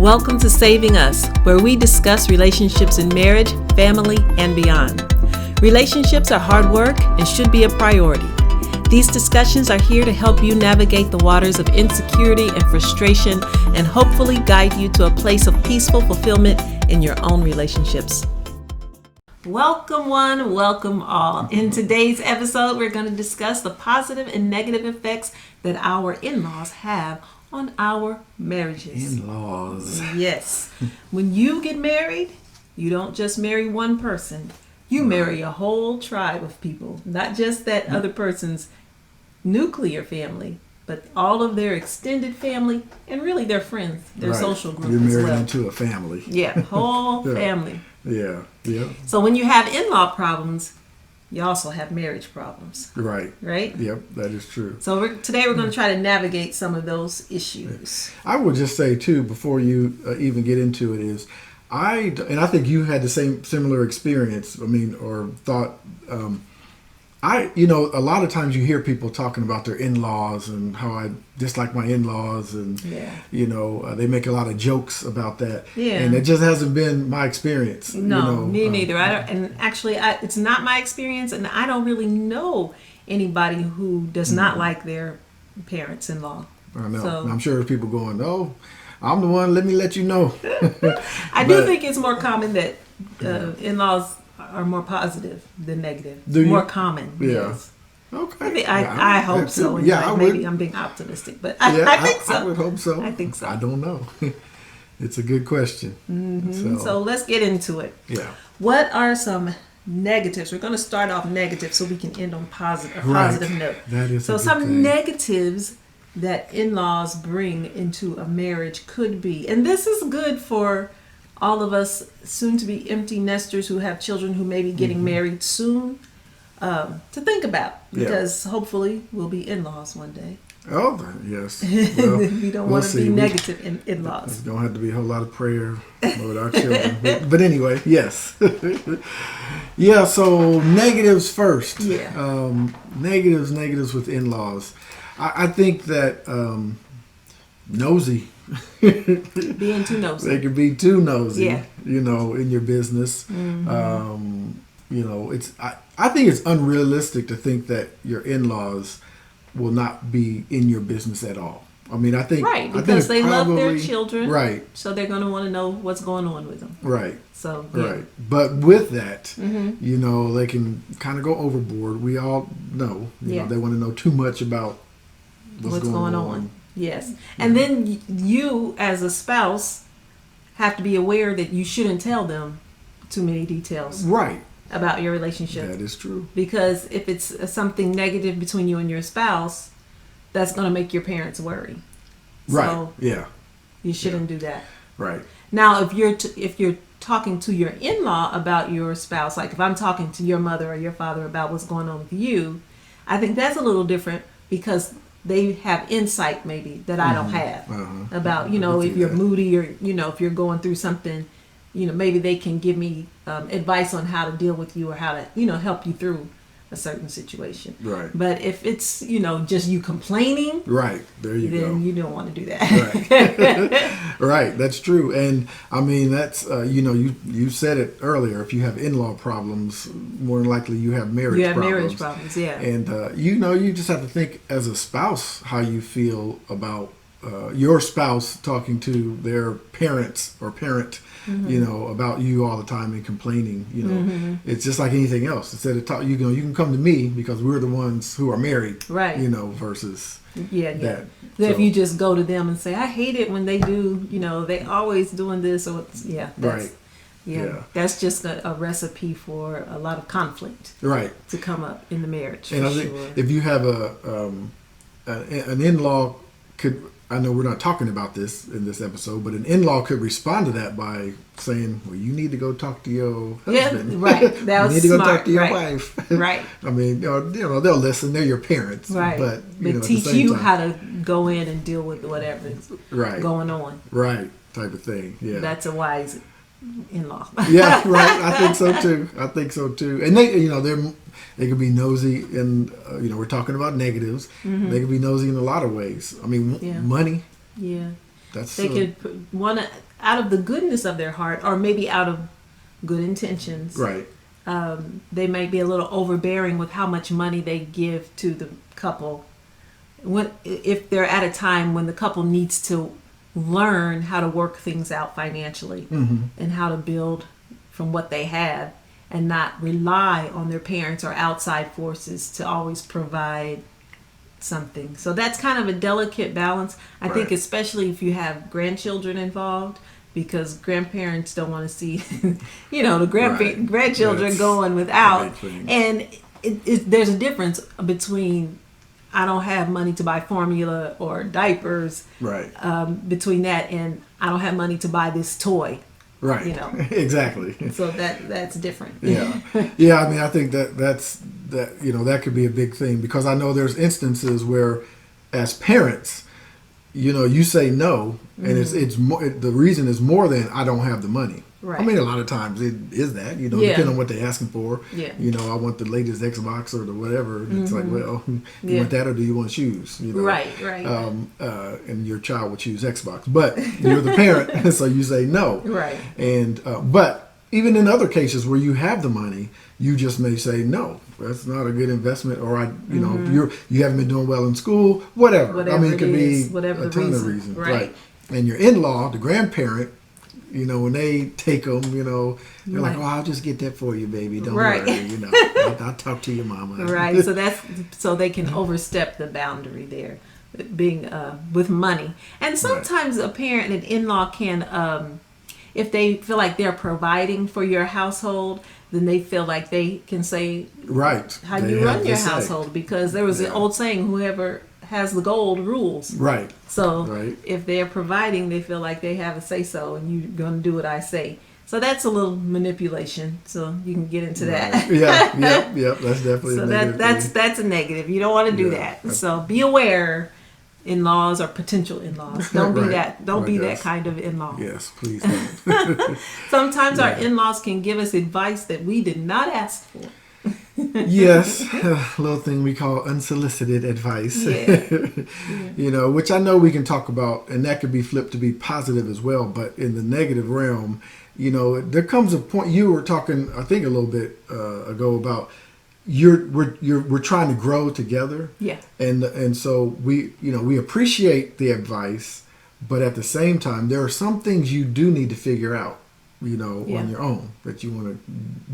Welcome to Saving Us, where we discuss relationships in marriage, family, and beyond. Relationships are hard work and should be a priority. These discussions are here to help you navigate the waters of insecurity and frustration and hopefully guide you to a place of peaceful fulfillment in your own relationships. Welcome one, welcome all. In today's episode, we're going to discuss the positive and negative effects that our in-laws have on our marriages. In-laws. Yes. When you get married, you don't just marry one person. You marry a whole tribe of people. Not just that other person's nuclear family, but all of their extended family and really their friends, their social group You're as married well. into a family. Yeah, whole family. Yeah. So when you have in-law problems, you also have marriage problems. Right. Yep, that is true. So today we're going to try to navigate some of those issues. I would just say too, before you even get into it, is I think you had the similar experience. I mean, or thought. A lot of times you hear people talking about their in-laws and how I dislike my in-laws, and they make a lot of jokes about that. Yeah. And it just hasn't been my experience. No, me neither. It's not my experience, and I don't really know anybody who does not like their parents-in-law. I know. So, I'm sure there's people going, "Oh, I'm the one. Let me let you know." I do think it's more common that in-laws are more positive than negative. More common. Yeah. Yes. Okay. I hope so. Yeah, maybe I'm being optimistic, but I think so. I would hope so. I think so. I don't know. It's a good question. Mm-hmm. So let's get into it. Yeah. What are some negatives? We're going to start off negative so we can end on a positive note. That is so a good some thing. negatives that in-laws bring into a marriage could be, and this is good for all of us soon-to-be empty nesters who have children who may be getting married soon, to think about, because hopefully we'll be in-laws one day. Oh, yes. Well, we don't want to be negative in-laws. There's going to have to be a whole lot of prayer with our children. But anyway, yes. Yeah, so negatives first. Yeah. Negatives with in-laws. I think that nosy. Being too nosy. They could be too nosy, yeah. In your business. Mm-hmm. I think it's unrealistic to think that your in-laws will not be in your business at all. I mean, I think because they love their children, right? So they're going to want to know what's going on with them, right? So yeah. Right, but with that, they can kind of go overboard. We all know, they want to know too much about what's going on. Yes. And then you, as a spouse, have to be aware that you shouldn't tell them too many details. Right. About your relationship. That is true. Because if it's something negative between you and your spouse, that's going to make your parents worry. Right. So yeah. You shouldn't do that. Right. Now, if you're talking to your in-law about your spouse, like if I'm talking to your mother or your father about what's going on with you, I think that's a little different because they have insight maybe that I don't have about, if you're moody or, if you're going through something, maybe they can give me advice on how to deal with you or how to, help you through a certain situation. Right. But if it's, just you complaining. Right. There you go. Then you don't want to do that. Right. Right. That's true. And I mean, that's, you said it earlier. If you have in-law problems, more than likely you have marriage problems. You have marriage problems, yeah. And, you just have to think as a spouse how you feel about your spouse talking to their parents or parent, about you all the time and complaining. It's just like anything else. Instead of you can come to me because we're the ones who are married, right? Versus that. If you just go to them and say, "I hate it when they do," they always doing this, or right. Yeah, that's just a recipe for a lot of conflict, right, to come up in the marriage. And I think if you have an in-law could. I know we're not talking about this in this episode, but an in-law could respond to that by saying, "Well, you need to go talk to your husband." Yeah, right. That was you need to smart. go talk to your wife. Right. I mean, they'll listen. They're your parents, right? But teach you how to go in and deal with whatever's going on. Right, type of thing. Yeah, that's a wise in-law. Yeah, right. I think so too. And they could be nosy, and we're talking about negatives. They could be nosy in a lot of ways. I mean, money. Yeah. They could want to. out of the goodness of their heart, or maybe out of good intentions, Right. they might be a little overbearing with how much money they give to the couple. If they're at a time when the couple needs to learn how to work things out financially, and how to build from what they have, and not rely on their parents or outside forces to always provide something. So that's kind of a delicate balance. I think, especially if you have grandchildren involved, because grandparents don't want to see, the grandchildren going without. And there's a difference between, I don't have money to buy formula or diapers. Right. Between that and I don't have money to buy this toy. Right. Exactly. So that's different. Yeah. Yeah. I mean, I think that could be a big thing, because I know there's instances where, as parents, you say no, and it's more, the reason is more than I don't have the money. Right. I mean, a lot of times it is that, depending on what they're asking for. Yeah. I want the latest Xbox or the whatever. It's like, well, you want that, or do you want shoes? Right. And your child would choose Xbox, but you're the parent, so you say no. Right. And but even in other cases where you have the money, you just may say no. That's not a good investment, or you haven't been doing well in school, whatever. I mean, it could be a ton of reasons, right? And your in-law, the grandparent, when they take them, they're like, "Oh, I'll just get that for you, baby. Don't worry. I'll talk to your mama." Right. So they can overstep the boundary there, being with money. And sometimes a parent, an in-law, can, if they feel like they're providing for your household, then they feel like they can say how you run your household, because there was an old saying, whoever has the gold rules. Right. So if they're providing, they feel like they have a say-so, and you're going to do what I say. So that's a little manipulation. So you can get into that. Yep. That's definitely so a negative that's a negative. You don't want to do that. So be aware, in-laws or potential in-laws. Don't be that. Don't be that kind of in-law. Yes, please don't. Sometimes our in-laws can give us advice that we did not ask for. Yes, a little thing we call unsolicited advice. Which I know we can talk about, and that could be flipped to be positive as well. But in the negative realm, there comes a point. You were talking, I think, a little bit ago about we're trying to grow together. Yeah. And so we appreciate the advice, but at the same time, there are some things you do need to figure out, on your own, that you want to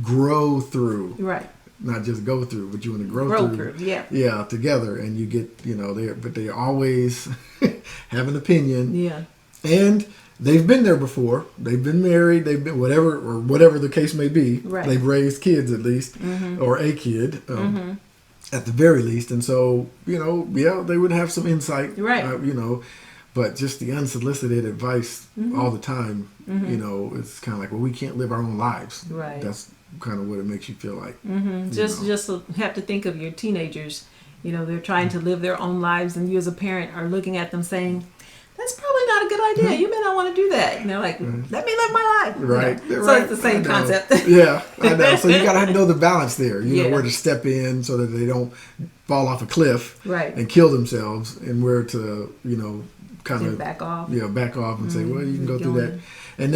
grow through. Right. Not just go through, but you want to grow through. Yeah, together. And you get, they always have an opinion. Yeah. And they've been there before. They've been married. They've been whatever the case may be. Right. They've raised kids at least, or a kid at the very least. And so, they would have some insight. Right. But just the unsolicited advice all the time, it's kind of like, well, we can't live our own lives. Right. That's kind of what it makes you feel like. Just have to think of your teenagers. They're trying to live their own lives, and you as a parent are looking at them saying, that's probably not a good idea. You may not want to do that. And they're like, let me live my life. Right. So it's the same concept. Yeah, I know. So you got to know the balance there. You know where to step in so that they don't fall off a cliff and kill themselves, and where to, kind of back off. Back off and say, well, you can go through that. And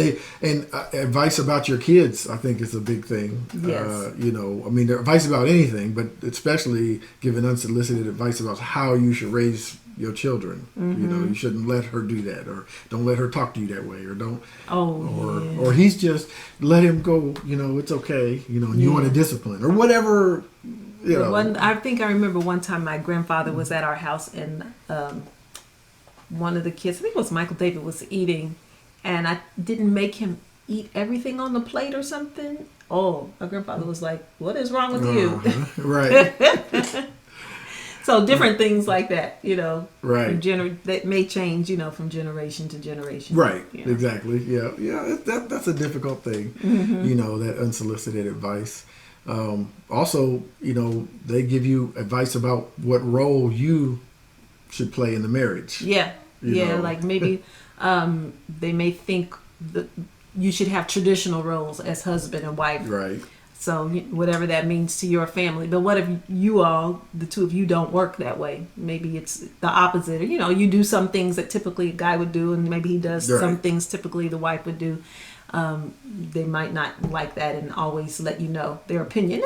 advice about your kids, I think, is a big thing. Yes. Advice about anything, but especially giving unsolicited advice about how you should raise your children. You shouldn't let her do that, or don't let her talk to you that way, or don't. Or he's just, let him go. It's okay. And you want to discipline or whatever. I think I remember one time my grandfather was at our house, and one of the kids, I think it was Michael David, was eating, and I didn't make him eat everything on the plate or something. Oh, my grandfather was like, what is wrong with you? Right. So different things like that, right. That may change, from generation to generation. Right. Exactly. Yeah. That's a difficult thing, that unsolicited advice. Also, they give you advice about what role you should play in the marriage. Yeah. Like maybe they may think that you should have traditional roles as husband and wife. Right. So whatever that means to your family. But what if you all, the two of you, don't work that way? Maybe it's the opposite. Or, you do some things that typically a guy would do, and maybe he does some things typically the wife would do. They might not like that and always let you know their opinion,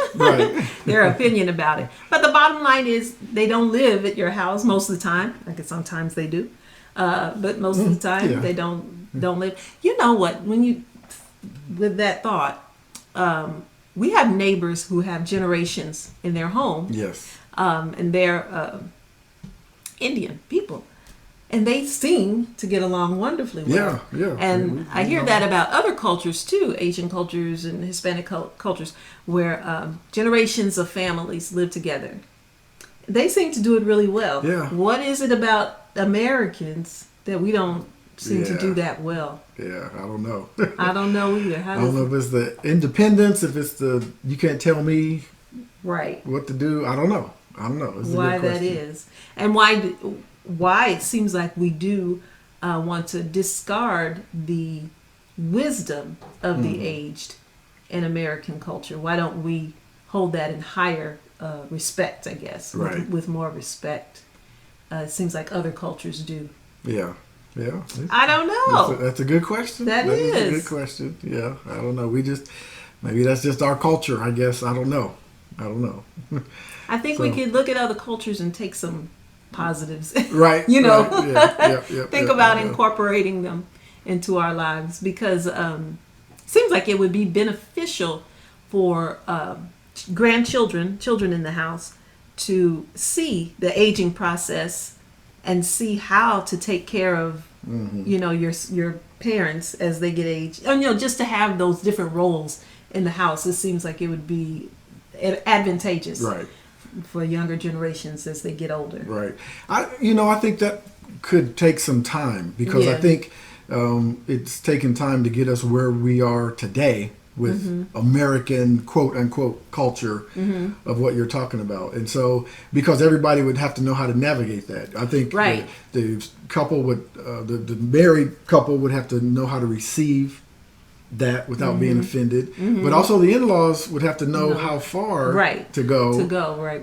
their opinion about it. But the bottom line is they don't live at your house most of the time. I guess sometimes they do, but most of the time they don't live. You know what? With that thought, we have neighbors who have generations in their home. Yes. And they're Indian people. And they seem to get along wonderfully well. Yeah. And I hear that about other cultures too, Asian cultures and Hispanic cultures, where generations of families live together. They seem to do it really well. Yeah. What is it about Americans that we don't seem to do that well? Yeah, I don't know. I don't know either. I don't know if it's the independence, if it's the you can't tell me what to do. I don't know. It's why that is, and why it seems like we do want to discard the wisdom of the aged in American culture. Why don't we hold that in higher respect, I guess, with more respect? It seems like other cultures do. Yeah. I don't know. That's a good question. That is a good question. Yeah, I don't know. Maybe that's just our culture, I guess. I don't know. I think we could look at other cultures and take some positives. Right. Think about incorporating them into our lives, because it seems like it would be beneficial for children in the house to see the aging process and see how to take care of your parents as they get aged, and just to have those different roles in the house. It seems like it would be advantageous for younger generations as they get older. Right. I think that could take some time, because I think it's taken time to get us where we are today with American quote unquote culture of what you're talking about. And so, because everybody would have to know how to navigate that. I think the couple would, the married couple would have to know how to receive that without being offended, but also the in-laws would have to know how far to go. Right.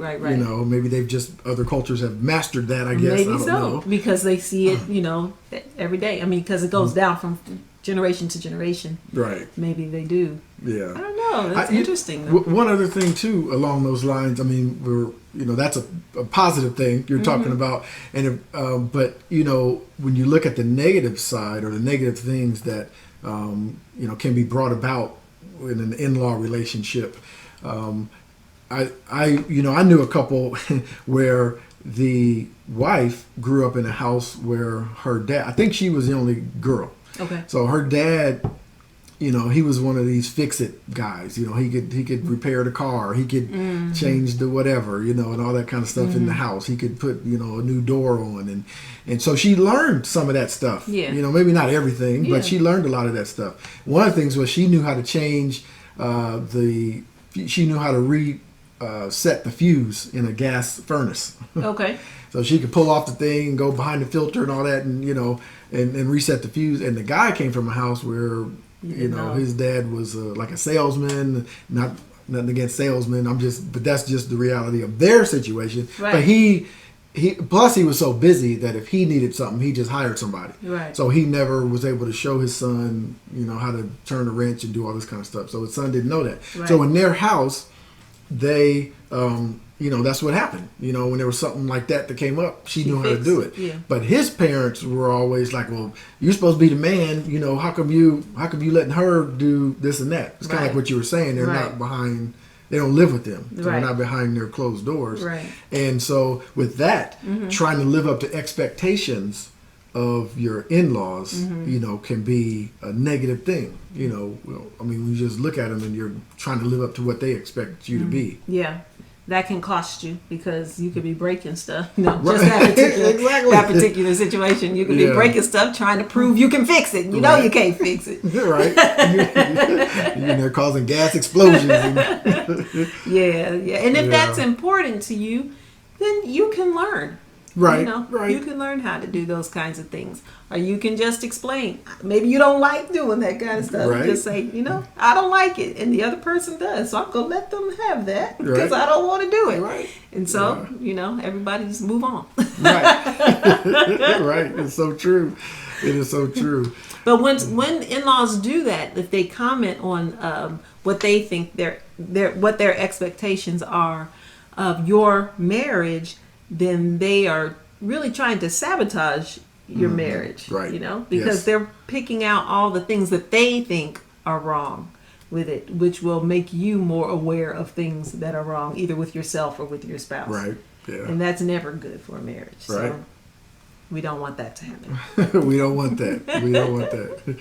Maybe they've just, other cultures have mastered that, I guess. Maybe I don't know. Because they see it, every day. I mean, because it goes down from generation to generation. Right. Maybe they do. Yeah. I don't know. That's interesting. One other thing too, along those lines. I mean, that's a positive thing you're talking about, and but when you look at the negative side, or the negative things that can be brought about in an in-law relationship. I knew a couple where the wife grew up in a house where her dad, I think she was the only girl. Okay. So her dad, he was one of these fix-it guys. He could repair the car. He could change the whatever, and all that kind of stuff in the house. He could put, a new door on. And so she learned some of that stuff. Yeah. Maybe not everything, but she learned a lot of that stuff. One of the things was she knew how to change she knew how to reset the fuse in a gas furnace. Okay. So she could pull off the thing, go behind the filter and all that, and and reset the fuse. And the guy came from a house where his dad was like a salesman. Nothing against salesmen. But that's just the reality of their situation. Right. But he plus he was so busy that if he needed something, he just hired somebody. Right. So he never was able to show his son, how to turn a wrench and do all this kind of stuff. So his son didn't know that. Right. So in their house, they, that's what happened. When there was something like that came up, she knew how to do it. Yeah. But his parents were always like, well, you're supposed to be the man. How come you letting her do this and that? It's kind of like what you were saying. They're not behind. They don't live with them. So they're not behind their closed doors. Right. And so with that, trying to live up to expectations of your in-laws, can be a negative thing. When you just look at them and you're trying to live up to what they expect you to be. Yeah. That can cost you, because you could be breaking stuff. Just that particular situation. You could be breaking stuff trying to prove you can fix it. You know you can't fix it. Right. You're in there causing gas explosions. Yeah. And if that's important to you, then you can learn. Right, You know, right. you can learn how to do those kinds of things. Or you can just explain. Maybe you don't like doing that kind of stuff. Right. Just say, I don't like it. And the other person does. So I'm going to let them have that because Right. I don't want to do it. Right. And so, everybody just move on. Right. Right. It's so true. It is so true. But when in-laws do that, if they comment on what they think what their expectations are of your marriage, then they are really trying to sabotage your marriage. Right. Because Yes. they're picking out all the things that they think are wrong with it, which will make you more aware of things that are wrong, either with yourself or with your spouse. Right. Yeah. And that's never good for a marriage. Right. So we don't want that to happen. We don't want that. We don't want that.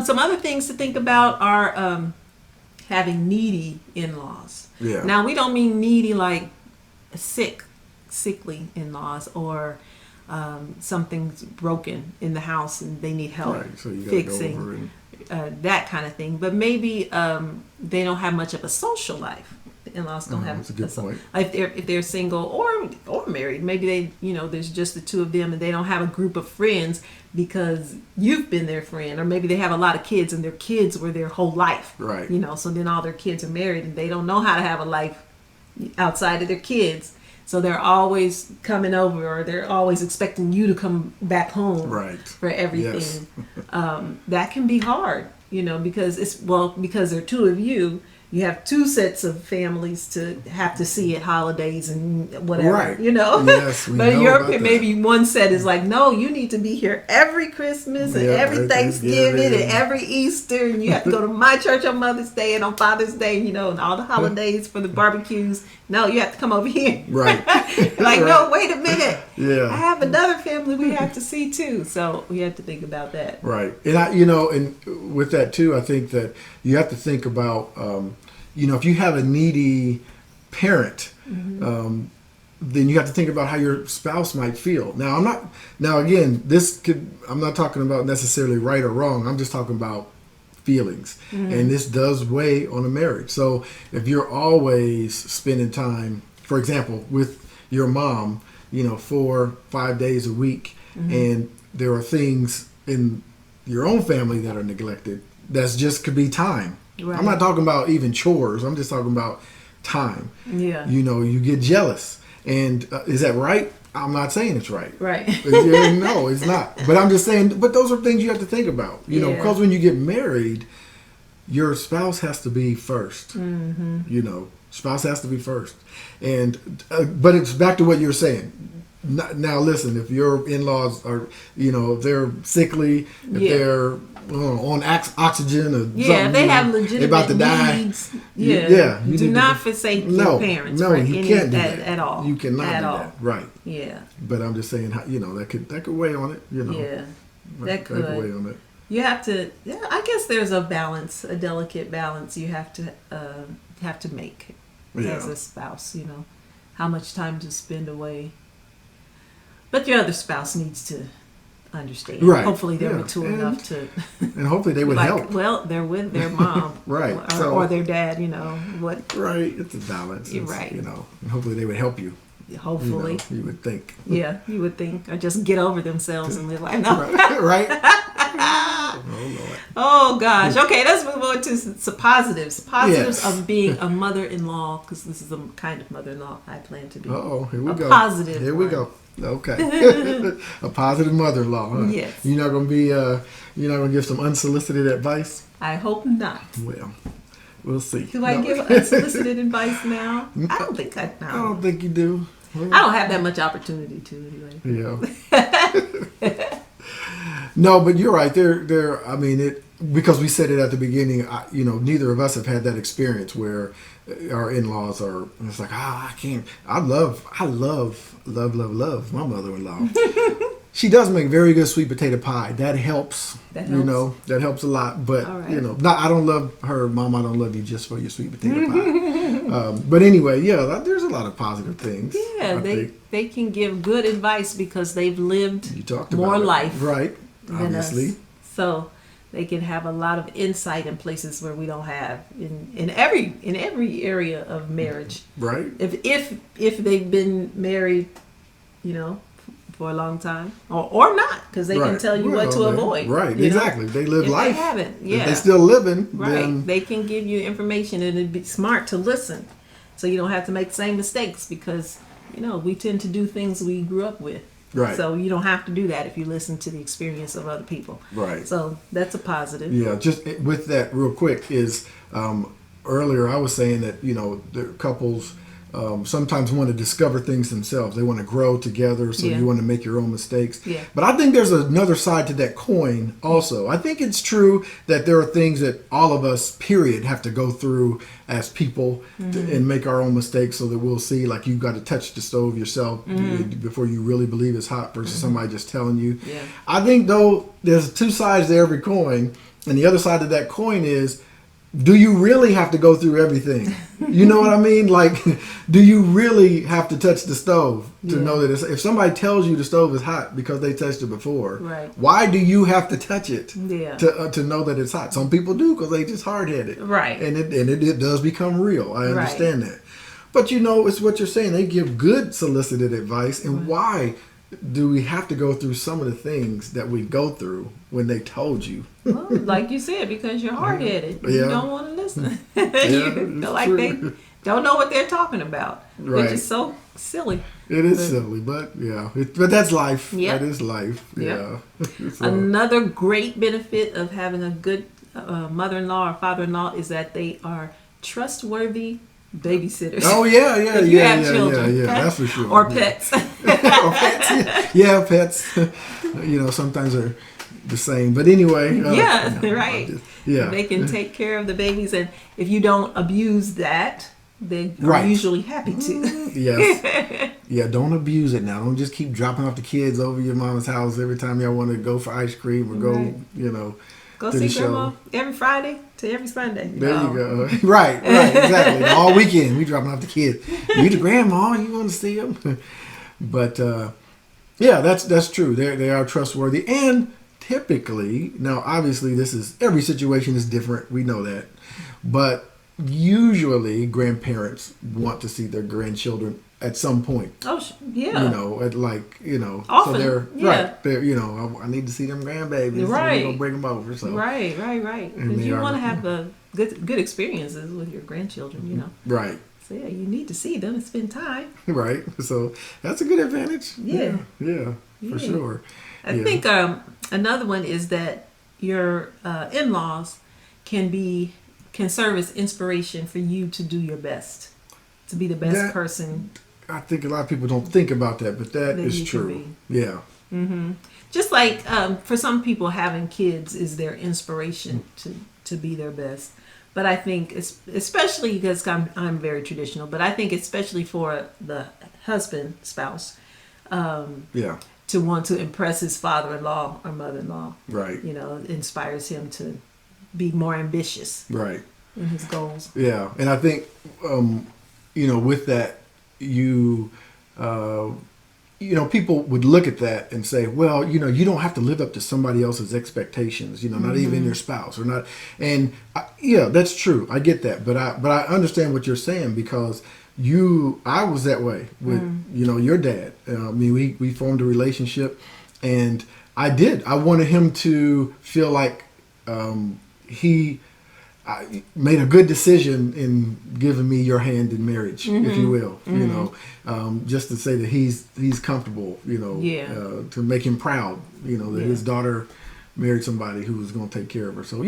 Some other things to think about are having needy in-laws. Yeah. Now, we don't mean needy like sickly in-laws or something's broken in the house and they need help Right. So you gotta fixing. go over and That kind of thing. But maybe they don't have much of a social life. The in-laws don't have. That's a good point. If they're single or married, maybe they there's just the two of them and they don't have a group of friends because you've been their friend, or maybe they have a lot of kids and their kids were their whole life. Right. So then all their kids are married and they don't know how to have a life outside of their kids. So they're always coming over, or they're always expecting you to come back home Right. for everything. Yes. That can be hard, because because there are two of you. You have two sets of families to have to see at holidays and whatever, Right. Yes, we But know your about that. maybe one set is like, no, you need to be here every Christmas and Yeah, every Thanksgiving and Thanksgiving. every Easter, and you have to go to my church on Mother's Day and on Father's Day, and all the holidays for the barbecues. No, you have to come over here. Right. Like, no, wait a minute. Yeah. I have another family we have to see too. So we have to think about that. Right. And and with that too, I think that you have to think about, if you have a needy parent, then you have to think about how your spouse might feel. Now, again, I'm not talking about necessarily right or wrong. I'm just talking about feelings. And this does weigh on a marriage. So if you're always spending time, for example, with your mom, 4-5 days a week, and there are things in your own family that are neglected, that's just could be time. Right. I'm not talking about even chores. I'm just talking about time. Yeah. You get jealous. And is that right? I'm not saying it's right. Right. No, it's not. But I'm just saying, but those are things you have to think about. Because when you get married, your spouse has to be first. Spouse has to be first. And but it's back to what you're saying. Now listen, if your in-laws are, if they're sickly, if they're on oxygen or something, they have legitimate about to die. needs. You Do need not to, forsake no, your parents. No, for you any, can't do that at all. You cannot at do all. that. Right. Yeah. But I'm just saying, that could weigh on it. Yeah. That could weigh on it. You have to. Yeah, I guess there's a balance, a delicate balance you have to make as a spouse. How much time to spend away. But your other spouse needs to understand. Right. Hopefully they're mature enough to. And hopefully they would help. Well, they're with their mom. Right. Or their dad. What. Right. It's a balance. You're right. And hopefully they would help you. Hopefully. You would think. Yeah, you would think. Or just get over themselves and live like, no. Right. Oh, Lord. Oh, gosh. Okay, let's move on to some positives. Positives Yes. of being a mother-in-law, because this is the kind of mother-in-law I plan to be. Uh-oh, here we a go. Positive Here we one. go. Okay. A positive mother-in-law, huh? Yes. You're not going to be, you're not going to give some unsolicited advice? I hope not. Well, we'll see. Do I give unsolicited advice now? I don't think I I don't think you do. I don't have that much opportunity to anyway. Yeah. No, but you're right. Because we said it at the beginning, neither of us have had that experience where our in-laws are, it's like, I can't, I love my mother-in-law. She does make very good sweet potato pie. That helps. That helps. That helps a lot. But, All right. I don't love her. Mom, I don't love you just for your sweet potato pie. But anyway, there's a lot of positive things. Yeah, they can give good advice because they've lived You talked more about it. life Right. than Obviously. us. So they can have a lot of insight in places where we don't have in every area of marriage. Right. If they've been married for a long time, or not, because they can tell you what to avoid. Right, exactly. They live if life. They haven't. Yeah. If they still living, right. Then They can give you information, and it'd be smart to listen, so you don't have to make the same mistakes, because we tend to do things we grew up with. Right. So you don't have to do that if you listen to the experience of other people. Right. So that's a positive. Yeah. Just with that, real quick, is earlier I was saying that the couples sometimes want to discover things themselves. They want to grow together, so you want to make your own mistakes. Yeah. But I think there's another side to that coin also. I think it's true that there are things that all of us, period, have to go through as people and make our own mistakes, so that we'll see, like, you've got to touch the stove yourself before you really believe it's hot versus somebody just telling you. Yeah. I think, though, there's two sides to every coin, and the other side of that coin is, do you really have to go through everything? You know what I mean? Like, do you really have to touch the stove to know that if somebody tells you the stove is hot because they touched it before, right, why do you have to touch it to know that it's hot? Some people do because they just hard-headed. Right. And it does become real. I understand that. But it's what you're saying. They give good solicited advice. And why do we have to go through some of the things that we go through when they told you? Well, like you said, because you're hard-headed. You don't want to listen. You feel like true. they don't know what they're talking about, which is so silly. It is silly, but but that's life. Yep. That is life. Yep. Yeah. Another great benefit of having a good mother-in-law or father-in-law is that they are trustworthy babysitters. Oh yeah, if you have children, yeah, that's for sure. Or pets. Or pets. Yeah, pets. Sometimes they're the same, but anyway. Right. Yeah, they can take care of the babies, and if you don't abuse that, they are usually happy to. Yes. Yeah, don't abuse it now. Don't just keep dropping off the kids over your mama's house every time y'all want to go for ice cream or go, Go see grandma every Friday to every Sunday. There you go. Right, exactly. All weekend we dropping off the kids. You the grandma, you want to see them. But that's true. They are trustworthy, and typically, now obviously every situation is different. We know that, but usually grandparents want to see their grandchildren at some point. Oh, yeah. Often, so they're I need to see them grandbabies. Right. So we're gonna bring them over. So right. Because you want to have good experiences with your grandchildren. Right. So you need to see them and spend time. Right. So that's a good advantage. Yeah. Yeah. For sure. I think another one is that your in-laws can serve as inspiration for you to do your best, to be the best person. I think a lot of people don't think about that, but that is true. Yeah. Mm-hmm. Just like for some people, having kids is their inspiration to be their best. But I think, especially because I'm very traditional, but I think especially for the spouse, to want to impress his father-in-law or mother-in-law, right? Inspires him to be more ambitious, right, in his goals. Yeah, and I think with that, people would look at that and say, well, you don't have to live up to somebody else's expectations, not even your spouse or not. And that's true. I get that. But I understand what you're saying, because I was that way with, your dad. We formed a relationship, and I wanted him to feel like he made a good decision in giving me your hand in marriage, if you will, just to say that he's comfortable, to make him proud, that his daughter married somebody who was going to take care of her. So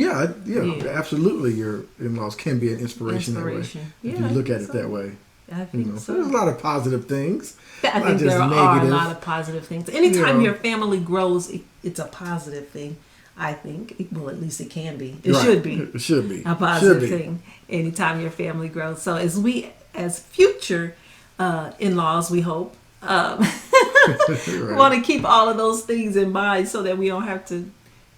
absolutely, your in-laws can be an inspiration that way, if you look at it that way. I think so. So there's a lot of positive things. I think there are a lot of positive things. Anytime your family grows, it's a positive thing. I think. Well, at least it can be. It should be. It should be a positive thing. Anytime your family grows. So as future in-laws, we hope want to keep all of those things in mind, so that we don't have to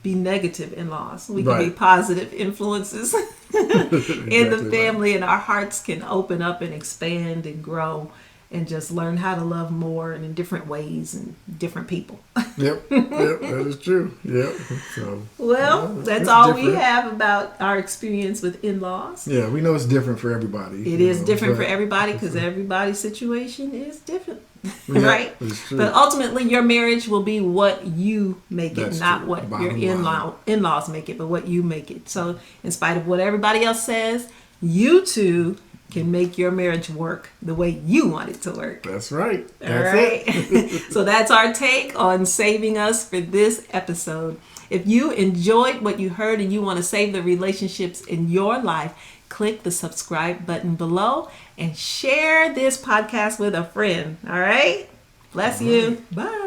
be negative in-laws. We can be positive influences in the family, and our hearts can open up and expand and grow and just learn how to love more and in different ways and different people. Yep, that is true. Yep. So Well, that's all we have about our experience with in-laws. Yeah, we know it's different for everybody. It is different for everybody because everybody's situation is different, Yeah, right? it's true. But ultimately, your marriage will be what you make That's it, not true. what Bottom your line. in-laws make it, but what you make it. So, in spite of what everybody else says, you two can make your marriage work the way you want it to work. That's right. All That's right. it. So that's our take on saving us for this episode. If you enjoyed what you heard and you want to save the relationships in your life, click the subscribe button below and share this podcast with a friend. All right. Bless you. Bye.